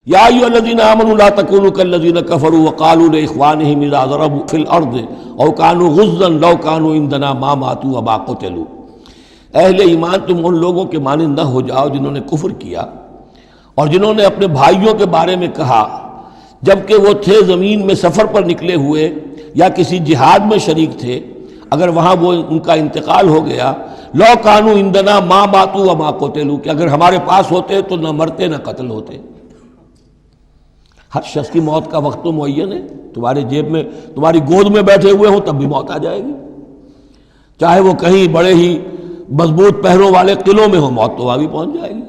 یا ایھا الذین آمنوا لا تکونوا کالذین کفروا وقالوا لاخوانہم اذا ضربوا فی الارض او کانوا غزا لو کانوا عندنا ما ماتوا وما قتلوا، اہل ایمان تم ان لوگوں کے مانند نہ ہو جاؤ جنہوں نے کفر کیا اور جنہوں نے اپنے بھائیوں کے بارے میں کہا جبکہ وہ تھے زمین میں سفر پر نکلے ہوئے یا کسی جہاد میں شریک تھے، اگر وہاں وہ ان کا انتقال ہو گیا، لو کانوا عندنا ما ماتوا وما قتلوا، کہ اگر ہمارے پاس ہوتے تو نہ مرتے نہ قتل ہوتے۔ ہر شخص کی موت کا وقت تو معین ہے، تمہارے جیب میں تمہاری گود میں بیٹھے ہوئے ہوں تب بھی موت آ جائے گی، چاہے وہ کہیں بڑے ہی مضبوط پہروں والے قلعوں میں ہو، موت تو وہاں بھی پہنچ جائے گی۔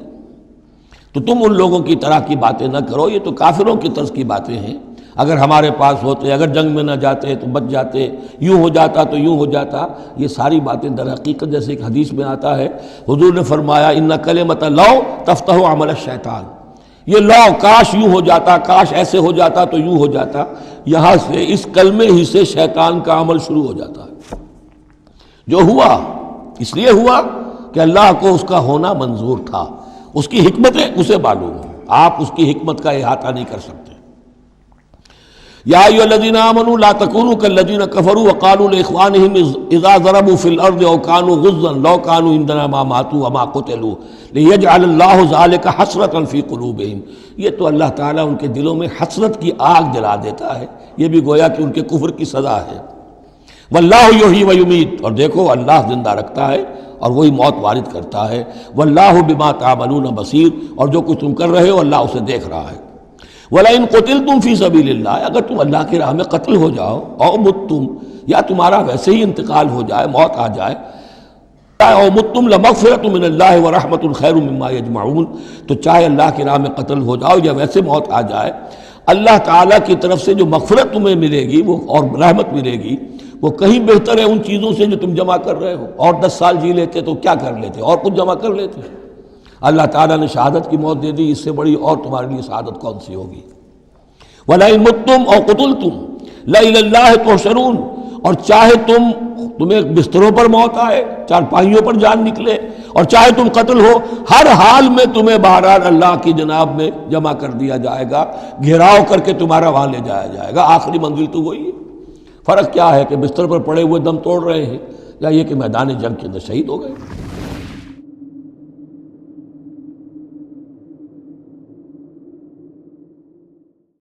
تو تم ان لوگوں کی طرح کی باتیں نہ کرو، یہ تو کافروں کی طرز کی باتیں ہیں، اگر ہمارے پاس ہوتے، اگر جنگ میں نہ جاتے تو بچ جاتے، یوں ہو جاتا تو یوں ہو جاتا، یہ ساری باتیں در حقیقت جیسے ایک حدیث میں آتا ہے، حضور نے فرمایا ان کلمۃ لو تفتح عمل الشیطان، یہ لو کاش یوں ہو جاتا، کاش ایسے ہو جاتا تو یوں ہو جاتا، یہاں سے اس کلمے ہی سے شیطان کا عمل شروع ہو جاتا ہے۔ جو ہوا اس لیے ہوا کہ اللہ کو اس کا ہونا منظور تھا، اس کی حکمتیں اسے معلوم ہیں، آپ اس کی حکمت کا احاطہ نہیں کر سکتے۔ یا ایھا الذین آمنوا لا تکونوا کالذین کفروا وقالوا لاخوانہم اذا ضربوا فی الارض او کانوا غزا لو کانوا عندنا ما ماتوا وما قتلوا لیجعل اللہ ذلک حسرۃ فی قلوبہم، یہ تو اللہ تعالیٰ ان کے دلوں میں حسرت کی آگ جلا دیتا ہے، یہ بھی گویا کہ ان کے کفر کی سزا ہے۔ واللہ یحیی و یمیت، اور دیکھو اللہ زندہ رکھتا ہے اور وہی موت وارد کرتا ہے۔ واللہ بما تعملون بصیر، اور جو کچھ تم کر رہے ہو اللہ اسے دیکھ رہا ہے۔ وَلَئِن قُتِلْتُمْ فِي سَبِيلِ اللَّهِ، اگر تم اللہ کی راہ میں قتل ہو جاؤ، او متم، یا تمہارا ویسے ہی انتقال ہو جائے، موت آ جائے، او متم لَمَغْفِرَةٌ مِّنَ اللَّهِ وَرَحْمَةٌ خَيْرٌ مِّمَّا يَجْمَعُونَ، تو چاہے اللہ کی راہ میں قتل ہو جاؤ یا ویسے موت آ جائے، اللہ تعالیٰ کی طرف سے جو مغفرت تمہیں ملے گی وہ اور رحمت ملے گی وہ کہیں بہتر ہے ان چیزوں سے جو تم جمع کر رہے ہو۔ اور 10 سال جی لیتے تو کیا کر لیتے، اور کچھ جمع کر لیتے۔ اللہ تعالیٰ نے شہادت کی موت دے دی، اس سے بڑی اور تمہارے لیے شہادت کون سی ہوگی؟ وَلَئِن مُتُّمْ أَوْ قُتِلْتُمْ لَإِلَى اللَّهِ تُحْشَرُونَ، اور چاہے تمہیں بستروں پر موت آئے، چارپائیوں پر جان نکلے، اور چاہے تم قتل ہو، ہر حال میں تمہیں بہرحال اللہ کی جناب میں جمع کر دیا جائے گا، گھیراؤ کر کے تمہارا وہاں لے جایا جائے گا، آخری منزل تو وہی ہے۔ فرق کیا ہے کہ بستر پر پڑے ہوئے دم توڑ رہے ہیں یا یہ کہ میدان جنگ کے اندر شہید ہو گئے۔